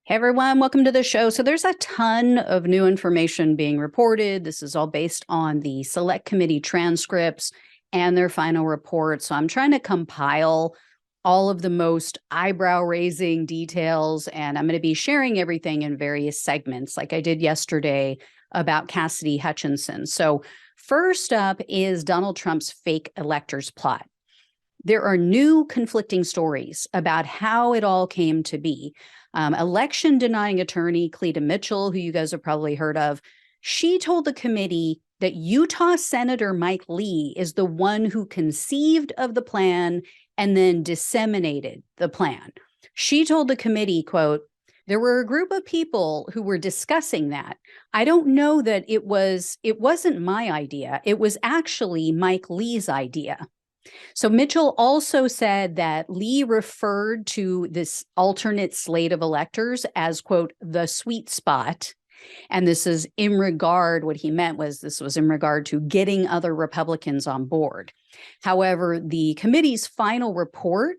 Hey everyone, welcome to the show. So there's a ton of new information being reported. This is all based on the select committee transcripts and their final report. So I'm trying to compile all of the most eyebrow-raising details, and I'm going to be sharing everything in various segments like I did yesterday about Cassidy Hutchinson. So first up is Donald Trump's fake electors plot. There are new conflicting stories about how it all came to be. Election denying attorney Cleta Mitchell, who you guys have probably heard of, she told the committee that Utah Senator Mike Lee is the one who conceived of the plan and then disseminated the plan. She told the committee, quote, "There were a group of people who were discussing that. I don't know that it wasn't my idea. It was actually Mike Lee's idea." So Mitchell also said that Lee referred to this alternate slate of electors as, quote, "the sweet spot." And this is in regard, what he meant was this was in regard to getting other Republicans on board. However, the committee's final report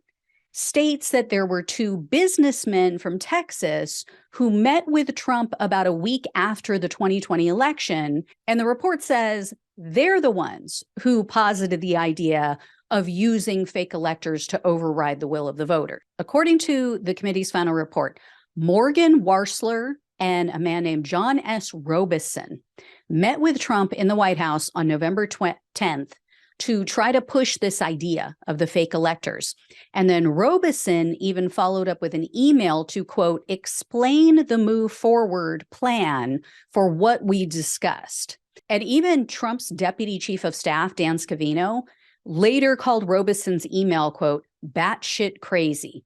states that there were two businessmen from Texas who met with Trump about a week after the 2020 election. And the report says they're the ones who posited the idea of using fake electors to override the will of the voter. According to the committee's final report, Morgan Warsler and a man named John S. Robeson met with Trump in the White House on November 10th to try to push this idea of the fake electors. And then Robeson even followed up with an email to, quote, "explain the move forward plan for what we discussed." And even Trump's deputy chief of staff, Dan Scavino, later called Robeson's email, quote, "batshit crazy."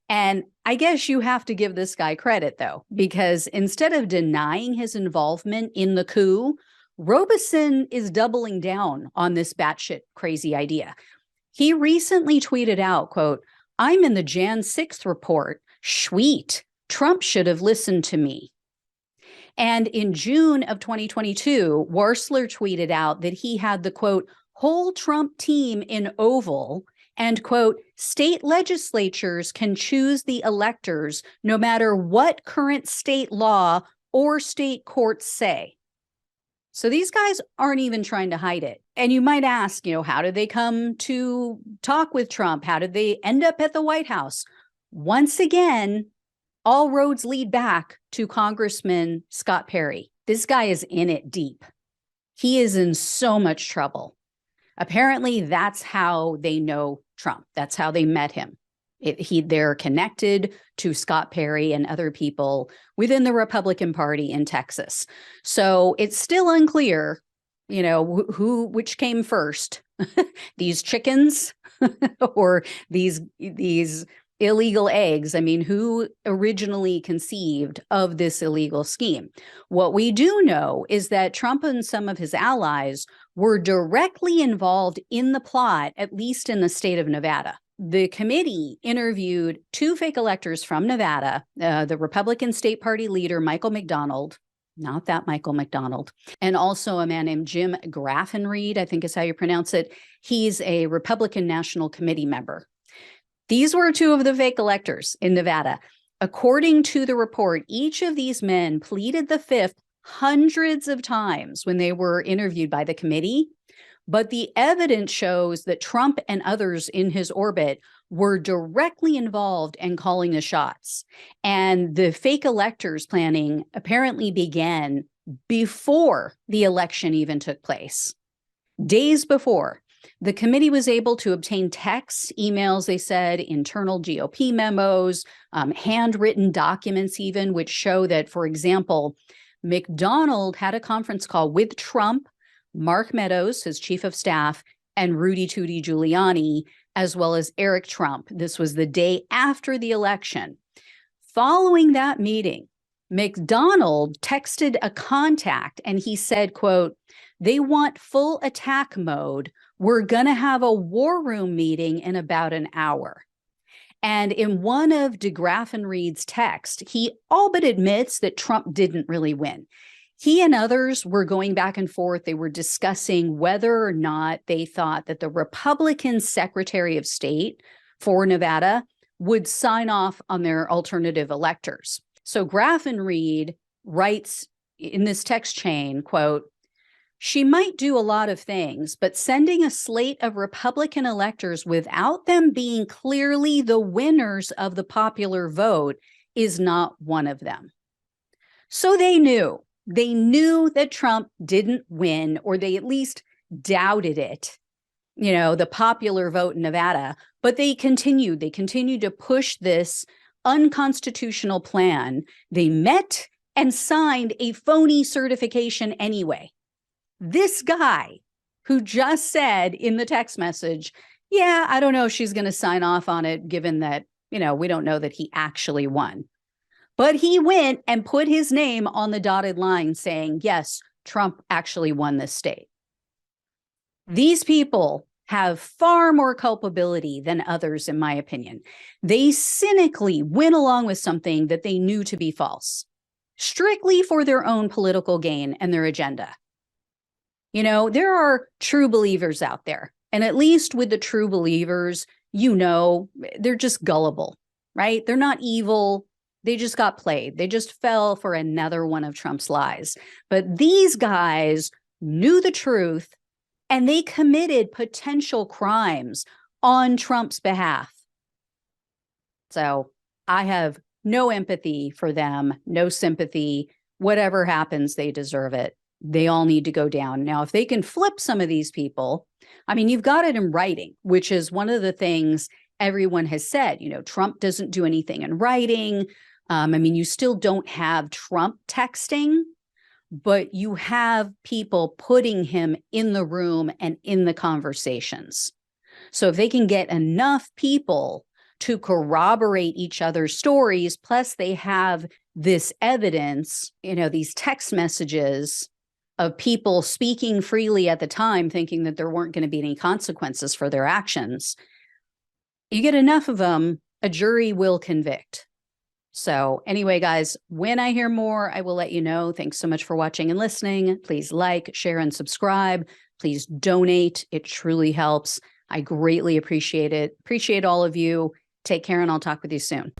And I guess you have to give this guy credit, though, because instead of denying his involvement in the coup, Robeson is doubling down on this batshit crazy idea. He recently tweeted out, quote, "I'm in the Jan 6th report. Sweet. Trump should have listened to me." And in June of 2022, Warsler tweeted out that he had the, quote, "whole Trump team in Oval," and, quote, "state legislatures can choose the electors no matter what current state law or state courts say." So these guys aren't even trying to hide it. And you might ask, how did they come to talk with Trump? How did they end up at the White House? Once again, all roads lead back to Congressman Scott Perry. This guy is in it deep. He is in so much trouble. Apparently, that's how they know Trump. That's how they met him. They're connected to Scott Perry and other people within the Republican Party in Texas. So it's still unclear, which came first, these chickens or these illegal eggs. I mean, who originally conceived of this illegal scheme? What we do know is that Trump and some of his allies were directly involved in the plot, at least in the state of Nevada. The committee interviewed two fake electors from Nevada, the Republican State Party leader, Michael McDonald, not that Michael McDonald, and also a man named Jim Graffenreid, I think is how you pronounce it. He's a Republican National Committee member. These were two of the fake electors in Nevada. According to the report, each of these men pleaded the fifth hundreds of times when they were interviewed by the committee, but the evidence shows that Trump and others in his orbit were directly involved in calling the shots. And the fake electors planning apparently began before the election even took place, days before. The committee was able to obtain texts, emails, they said, internal GOP memos, handwritten documents even, which show that, for example, McDonald had a conference call with Trump, Mark Meadows, his chief of staff, and Rudy Tootie Giuliani, as well as Eric Trump. This was the day after the election. Following that meeting, McDonald texted a contact and he said, quote, "They want full attack mode. We're going to have a war room meeting in about an hour." And in one of DeGraffenreid's texts, he all but admits that Trump didn't really win. He and others were going back and forth. They were discussing whether or not they thought that the Republican Secretary of State for Nevada would sign off on their alternative electors. So Graffenried writes in this text chain, quote, "She might do a lot of things, but sending a slate of Republican electors without them being clearly the winners of the popular vote is not one of them." So they knew that Trump didn't win, or they at least doubted it, the popular vote in Nevada, but they continued to push this unconstitutional plan. They met and signed a phony certification anyway. This guy who just said in the text message, yeah, I don't know if she's going to sign off on it, given that, we don't know that he actually won. But he went and put his name on the dotted line saying, yes, Trump actually won this state. These people have far more culpability than others, in my opinion. They cynically went along with something that they knew to be false, strictly for their own political gain and their agenda. There are true believers out there. And at least with the true believers, they're just gullible, right? They're not evil. They just got played. They just fell for another one of Trump's lies. But these guys knew the truth, and they committed potential crimes on Trump's behalf. So I have no empathy for them, no sympathy. Whatever happens, they deserve it. They all need to go down. Now, if they can flip some of these people, you've got it in writing, which is one of the things everyone has said. Trump doesn't do anything in writing. You still don't have Trump texting, but you have people putting him in the room and in the conversations. So if they can get enough people to corroborate each other's stories, plus they have this evidence, these text messages of people speaking freely at the time, thinking that there weren't going to be any consequences for their actions, you get enough of them, a jury will convict. So anyway, guys, when I hear more, I will let you know. Thanks so much for watching and listening. Please like, share, and subscribe. Please donate. It truly helps. I greatly appreciate it. Appreciate all of you. Take care, and I'll talk with you soon.